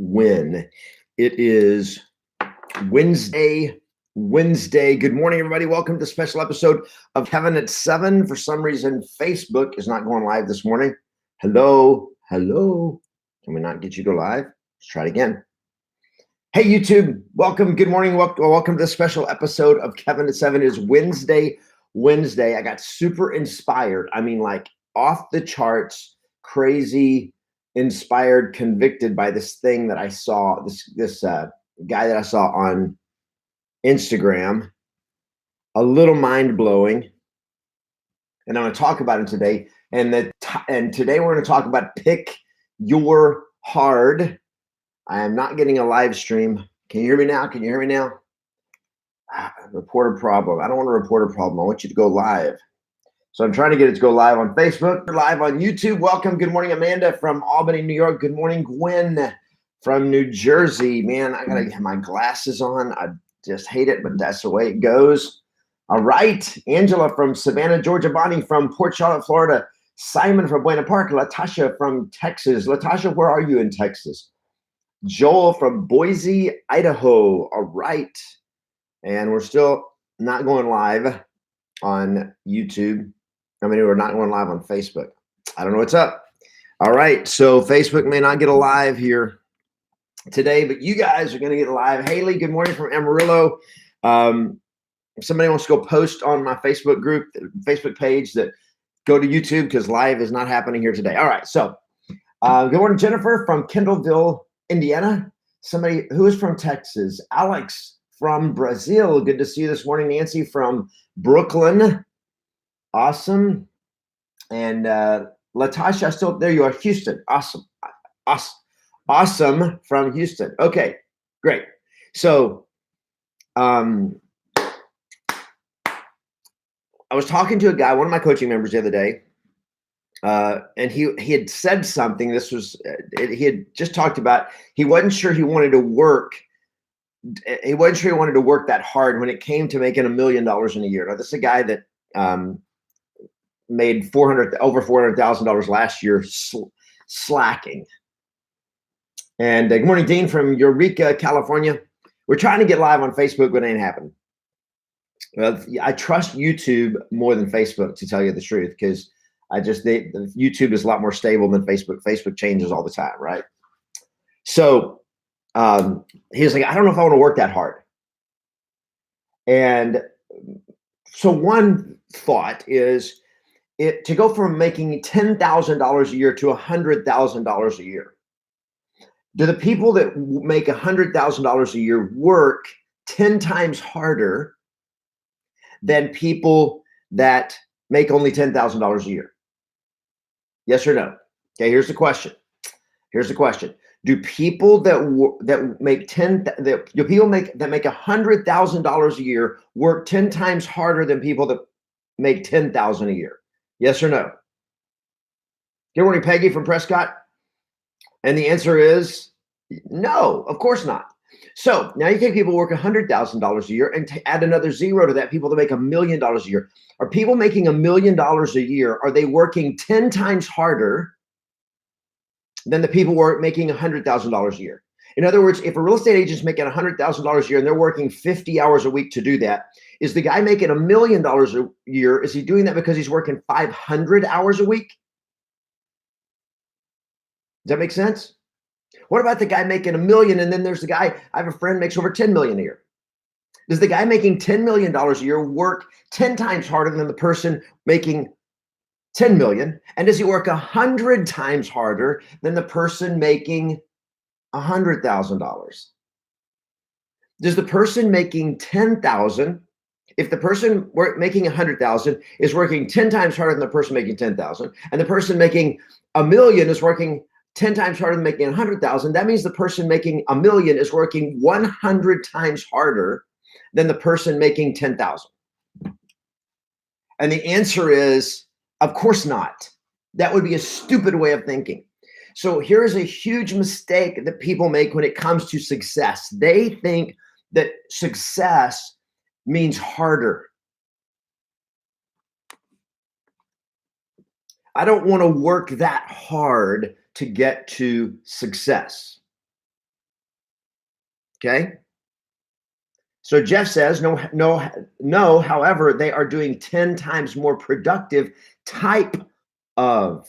win. It is Wednesday. Good morning, everybody. Welcome to a special episode of Kevin at 7. For some reason, Facebook is not going live this morning. Hello. Can we not get you to go live? Let's try it again. Hey, YouTube. Welcome. Good morning. Welcome to this special episode of Kevin at 7. It is Wednesday. I got super inspired. I mean, like off the charts, crazy, inspired, convicted by this thing that I saw, this guy that I saw on Instagram, a little mind-blowing. And I'm going to talk about it today. And today we're going to talk about pick your hard. I am not getting a live stream. Can you hear me now? Report a problem. I don't want to report a problem. I want you to go live. So I'm trying to get it to go live on Facebook. We're live on YouTube. Welcome. Good morning, Amanda from Albany, New York. Good morning, Gwen from New Jersey. Man, I got to have my glasses on. I just hate it, but that's the way it goes. All right. Angela from Savannah, Georgia. Bonnie from Port Charlotte, Florida. Simon from Buena Park. Latasha from Texas. Latasha, where are you in Texas? Joel from Boise, Idaho. All right. And we're still not going live on YouTube. We're not going live on Facebook. I don't know what's up. All right. So Facebook may not get a live here today, but you guys are going to get a live. Haley, good morning from Amarillo. If somebody wants to go post on my Facebook group, Facebook page, that go to YouTube because live is not happening here today. All right. So good morning, Jennifer from Kendallville, Indiana. Somebody who is from Texas. Alex from Brazil. Good to see you this morning. Nancy from Brooklyn. Awesome. And Latasha, still there you are, Houston. Awesome from Houston. Okay, great. So I was talking to a guy, one of my coaching members the other day, and he had said something. This was he had just talked about he wasn't sure he wanted to work. He wasn't sure he wanted to work that hard when it came to making $1 million in a year. Now, this is a guy that made over $400,000 last year slacking. And good morning, Dean from Eureka, California. We're trying to get live on Facebook, but it ain't happening. Well, I trust YouTube more than Facebook, to tell you the truth, because YouTube is a lot more stable than Facebook. Facebook changes all the time, right? So he was like, I don't know if I want to work that hard. And so one thought is to go from making $10,000 a year to $100,000 a year. Do the people that make $100,000 a year work 10 times harder than people that make only $10,000 a year? Yes or no? Okay, here's the question. Do people that make $100,000 a year work 10 times harder than people that make $10,000 a year? Yes or no? Good morning, Peggy from Prescott. And the answer is no, of course not. So now you take people who work $100,000 a year and add another zero to that, people that make $1 million a year. Are people making $1 million a year, are they working 10 times harder than the people who are making $100,000 a year? In other words, if a real estate agent's making $100,000 a year and they're working 50 hours a week to do that, is the guy making $1 million a year, is he doing that because he's working 500 hours a week? Does that make sense? What about the guy making $1 million, and then there's the guy, I have a friend makes over $10 million a year. Does the guy making $10 million a year work 10 times harder than the person making $10 million? And does he work 100 times harder than the person making $100,000? Does the person making $10,000, if the person making $100,000 is working 10 times harder than the person making $10,000, and the person making $1 million is working 10 times harder than making $100,000, that means the person making $1 million is working 100 times harder than the person making 10,000. And the answer is, of course not. That would be a stupid way of thinking. So here's a huge mistake that people make when it comes to success. They think that success means harder. I don't want to work that hard to get to success. Okay. So Jeff says, no, however, they are doing 10 times more productive type of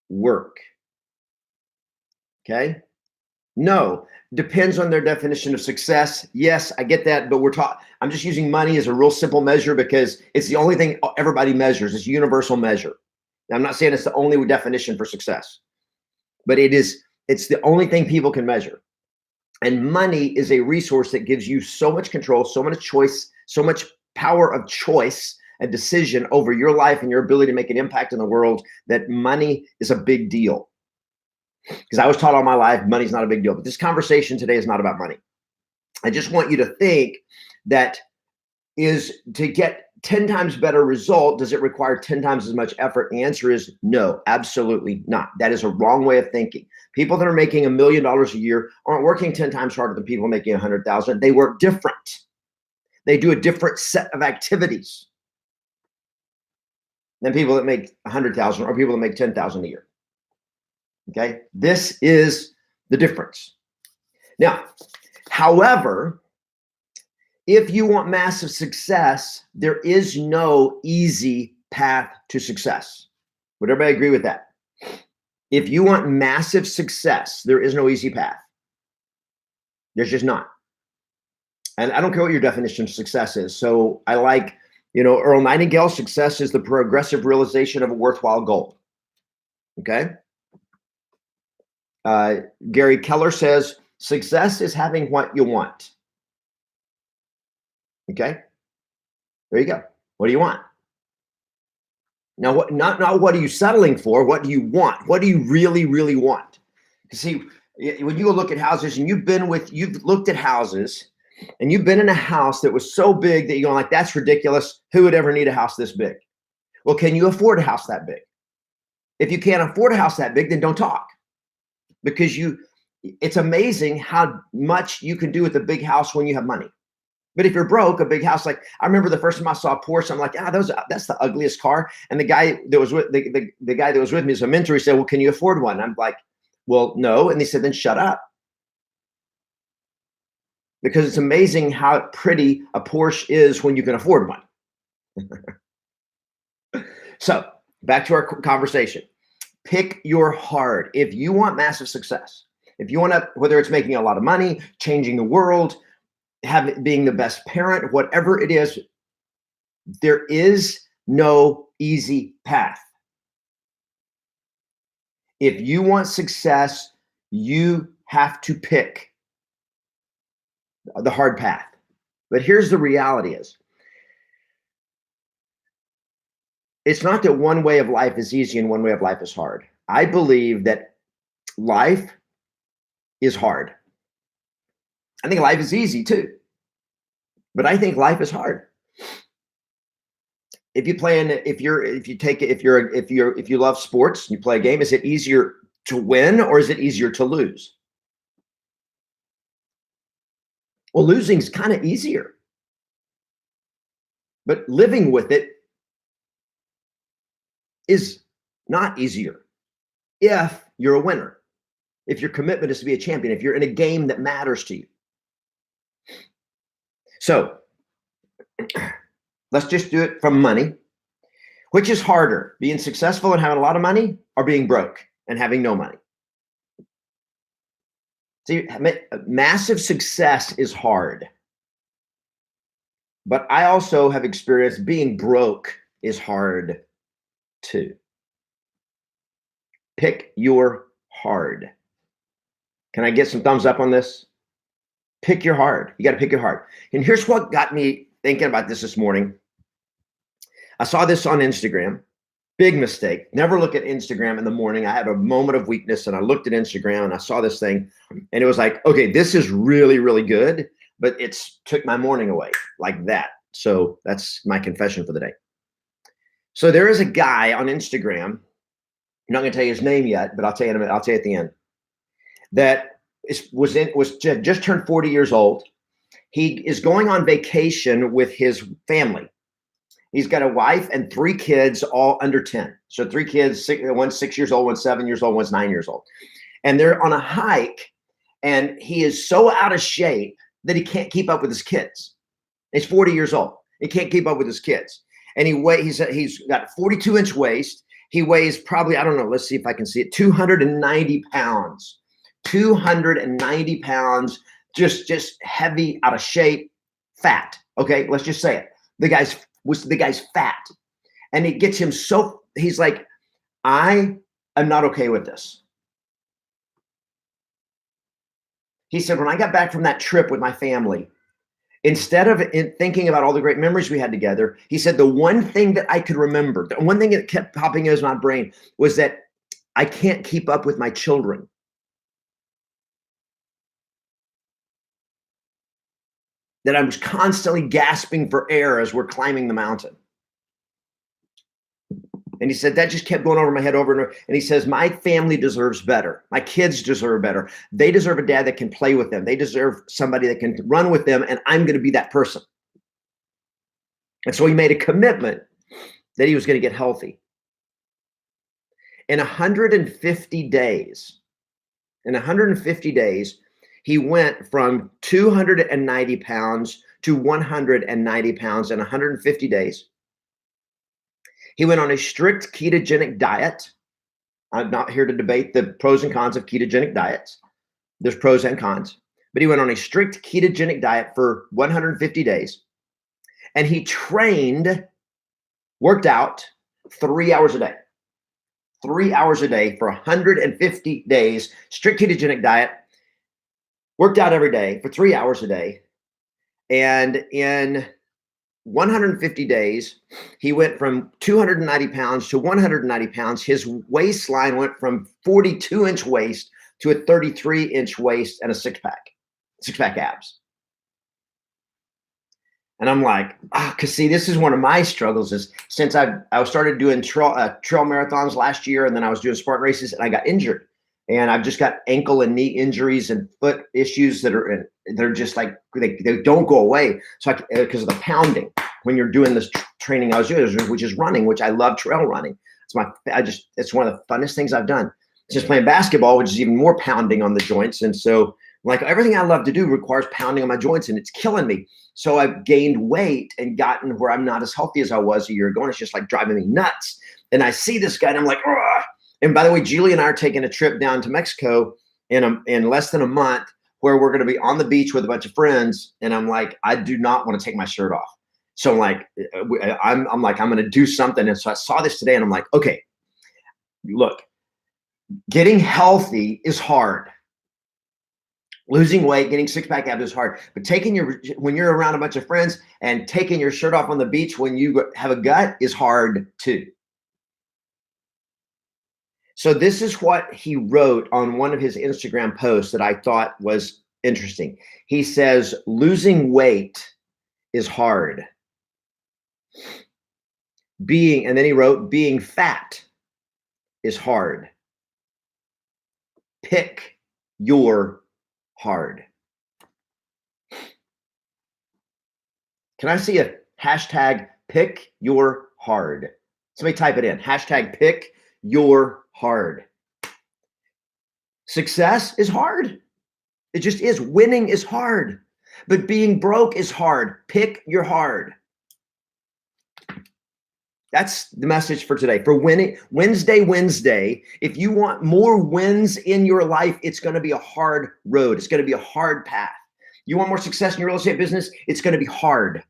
work. Okay. No, depends on their definition of success. Yes, I get that, but I'm just using money as a real simple measure because it's the only thing everybody measures. It's a universal measure. Now, I'm not saying it's the only definition for success, but it's the only thing people can measure. And money is a resource that gives you so much control, so much choice, so much power of choice and decision over your life and your ability to make an impact in the world that money is a big deal. Because I was taught all my life, money's not a big deal. But this conversation today is not about money. I just want you to think that is to get 10 times better result, does it require 10 times as much effort? The answer is no, absolutely not. That is a wrong way of thinking. People that are making $1 million a year aren't working 10 times harder than people making 100,000. They work different. They do a different set of activities than people that make 100,000 or people that make 10,000 a year. Okay, this is the difference. Now, however, if you want massive success, there is no easy path to success. Would everybody agree with that? If you want massive success, there is no easy path. There's just not. And I don't care what your definition of success is. So I like, Earl Nightingale, success is the progressive realization of a worthwhile goal. Okay. Gary Keller says, success is having what you want. Okay. There you go. What do you want? Now, not what are you settling for? What do you want? What do you really, really want? You see, when you go look at houses and you've looked at houses and you've been in a house that was so big that you're going like, that's ridiculous. Who would ever need a house this big? Well, can you afford a house that big? If you can't afford a house that big, then don't talk. Because it's amazing how much you can do with a big house when you have money. But if you're broke, a big house, like I remember the first time I saw a Porsche, I'm like, that's the ugliest car. And the guy that was with the guy that was with me as a mentor, he said, well, can you afford one? I'm like, well, no. And they said, then shut up. Because it's amazing how pretty a Porsche is when you can afford one. So back to our conversation. Pick your hard. If you want massive success, if you want to, whether it's making a lot of money, changing the world, being the best parent, whatever it is, there is no easy path. If you want success, you have to pick the hard path. But here's the reality is, it's not that one way of life is easy and one way of life is hard. I believe that life is hard. I think life is easy too, but I think life is hard. If you love sports, you play a game, is it easier to win or is it easier to lose? Well, losing is kind of easier, but living with it is not easier if you're a winner, if your commitment is to be a champion, if you're in a game that matters to you. So let's just do it from money. Which is harder, being successful and having a lot of money or being broke and having no money? See, massive success is hard. But I also have experienced being broke is hard too. Pick your hard. Can I get some thumbs up on this? Pick your hard. You got to pick your hard. And here's what got me thinking about this morning. I saw this on Instagram. Big mistake. Never look at Instagram in the morning. I had a moment of weakness and I looked at Instagram and I saw this thing and it was like, okay, this is really, really good, but it's took my morning away like that. So that's my confession for the day. So there is a guy on Instagram. I'm not going to tell you his name yet, but I'll tell you in a minute. I'll tell you at the end. That just turned 40 years old. He is going on vacation with his family. He's got a wife and 3 kids, all under 10. So 3 kids, one's 6 years old, one's 7 years old, one's 9 years old. And they're on a hike And he is so out of shape that he can't keep up with his kids. He's 40 years old. He can't keep up with his kids. And he's got 42-inch waist. He weighs probably, I don't know, let's see if I can see it, 290 pounds. 290 pounds, just heavy, out of shape, fat. Okay, let's just say it. The guy's fat. And it gets him so, he's like, I am not okay with this. He said, when I got back from that trip with my family, instead of thinking about all the great memories we had together, he said, the one thing that I could remember, the one thing that kept popping into my brain was that I can't keep up with my children. That I was constantly gasping for air as we're climbing the mountain. And he said, that just kept going over my head over and over. And he says, my family deserves better. My kids deserve better. They deserve a dad that can play with them. They deserve somebody that can run with them. And I'm going to be that person. And so he made a commitment that he was going to get healthy. In 150 days, he went from 290 pounds to 190 pounds in 150 days. He went on a strict ketogenic diet. I'm not here to debate the pros and cons of ketogenic diets. There's pros and cons. But he went on a strict ketogenic diet for 150 days. And he worked out 3 hours a day. 3 hours a day for 150 days, strict ketogenic diet, worked out every day for 3 hours a day. And in 150 days, he went from 290 pounds to 190 pounds. His waistline went from 42-inch waist to a 33-inch waist and a six-pack abs. And I'm like, because see, this is one of my struggles is since I started doing trail marathons last year, and then I was doing Spartan races, and I got injured. And I've just got ankle and knee injuries and foot issues they're just like, they don't go away. So because of the pounding, when you're doing this training I was doing, which is running, which I love trail running. It's one of the funnest things I've done. Just playing basketball, which is even more pounding on the joints. And so like everything I love to do requires pounding on my joints, and it's killing me. So I've gained weight and gotten where I'm not as healthy as I was a year ago. And it's just like driving me nuts. And I see this guy and I'm like, ugh. And by the way, Julie and I are taking a trip down to Mexico in less than a month, where we're going to be on the beach with a bunch of friends. And I'm like, I do not want to take my shirt off. So I'm going to do something. And so I saw this today and I'm like, okay, look, getting healthy is hard. Losing weight, getting six-pack abs is hard. But when you're around a bunch of friends and taking your shirt off on the beach when you have a gut is hard too. So this is what he wrote on one of his Instagram posts that I thought was interesting. He says, losing weight is hard. And then he wrote, being fat is hard. Pick your hard. Can I see a hashtag pick your hard? Somebody type it in. Hashtag pick your hard. Success is hard. It just is. Winning is hard. But being broke is hard. Pick your hard. That's the message for today. For winning Wednesday, if you want more wins in your life, it's going to be a hard road. It's going to be a hard path. You want more success in your real estate business? It's going to be hard.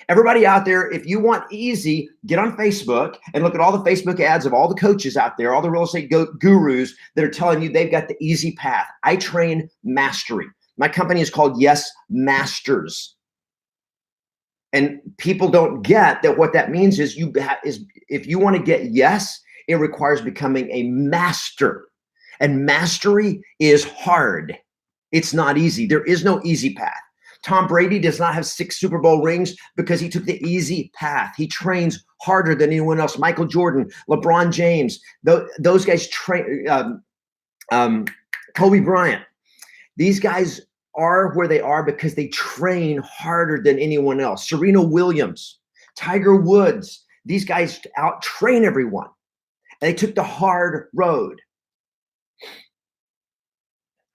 Everybody out there, if you want easy, get on Facebook and look at all the Facebook ads of all the coaches out there, all the real estate gurus that are telling you they've got the easy path. I train mastery. My company is called Yes Masters. And people don't get that what that means is if you want to get yes, it requires becoming a master. And mastery is hard. It's not easy. There is no easy path. Tom Brady does not have 6 Super Bowl rings because he took the easy path. He trains harder than anyone else. Michael Jordan, LeBron James, those guys train. Kobe Bryant. These guys are where they are because they train harder than anyone else. Serena Williams, Tiger Woods. These guys out train everyone. And they took the hard road.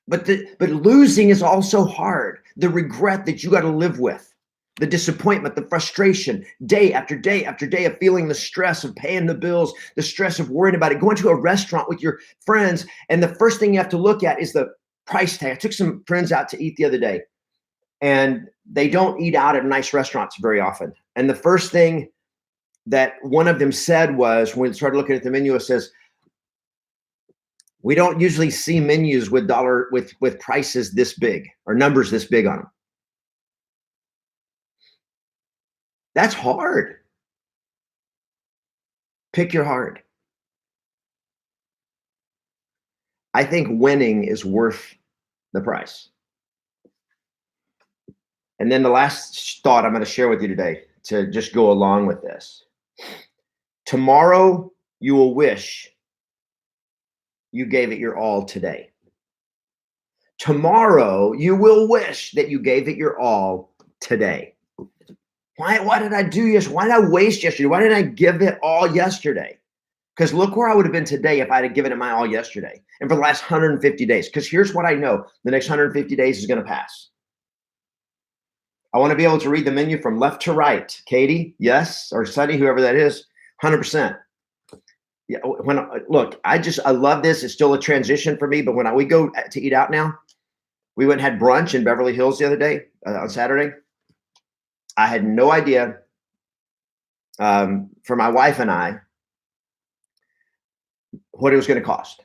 But losing is also hard. The regret that you got to live with, the disappointment, the frustration, day after day after day of feeling the stress of paying the bills, the stress of worrying about it, going to a restaurant with your friends. And the first thing you have to look at is the price tag. I took some friends out to eat the other day, and they don't eat out at nice restaurants very often. And the first thing that one of them said was, when we started looking at the menu, it says, we don't usually see menus with prices this big or numbers this big on them. That's hard. Pick your heart. I think winning is worth the price. And then the last thought I'm going to share with you today to just go along with this. Tomorrow, you will wish you gave it your all today. Tomorrow, you will wish that you gave it your all today. Why did I do yesterday? Why did I waste yesterday? Why didn't I give it all yesterday? Because look where I would have been today if I had given it my all yesterday and for the last 150 days. Because here's what I know. The next 150 days is going to pass. I want to be able to read the menu from left to right. Katie, yes, or Sunny, whoever that is, 100%. Yeah, look, I love this. It's still a transition for me, but when we go to eat out now, we went and had brunch in Beverly Hills the other day on Saturday. I had no idea for my wife and I what it was going to cost,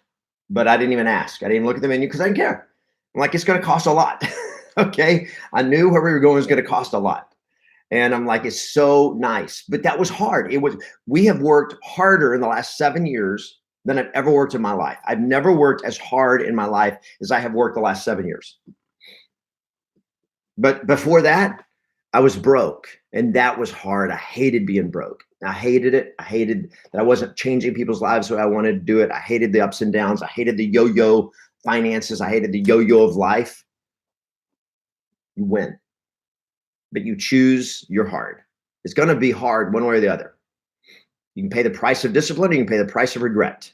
but I didn't even ask. I didn't even look at the menu because I didn't care. I'm like, it's going to cost a lot. Okay, I knew where we were going was going to cost a lot. And I'm like, it's so nice. But that was hard. We have worked harder in the last 7 years than I've ever worked in my life. I've never worked as hard in my life as I have worked the last 7 years. But before that, I was broke, and that was hard. I hated being broke. I hated it. I hated that I wasn't changing people's lives the way I wanted to do it. I hated the ups and downs. I hated the yo-yo finances. I hated the yo-yo of life. You win, but you choose your heart. It's going to be hard one way or the other. You can pay the price of discipline, or you can pay the price of regret.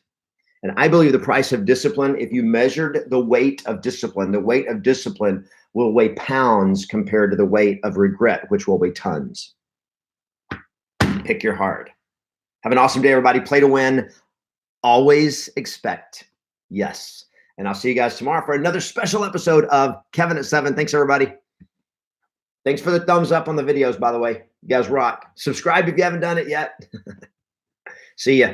And I believe the price of discipline, if you measured the weight of discipline will weigh pounds compared to the weight of regret, which will weigh tons. Pick your heart. Have an awesome day, everybody. Play to win. Always expect yes. And I'll see you guys tomorrow for another special episode of Kevin at 7. Thanks, everybody. Thanks for the thumbs up on the videos, by the way. You guys rock. Subscribe if you haven't done it yet. See ya.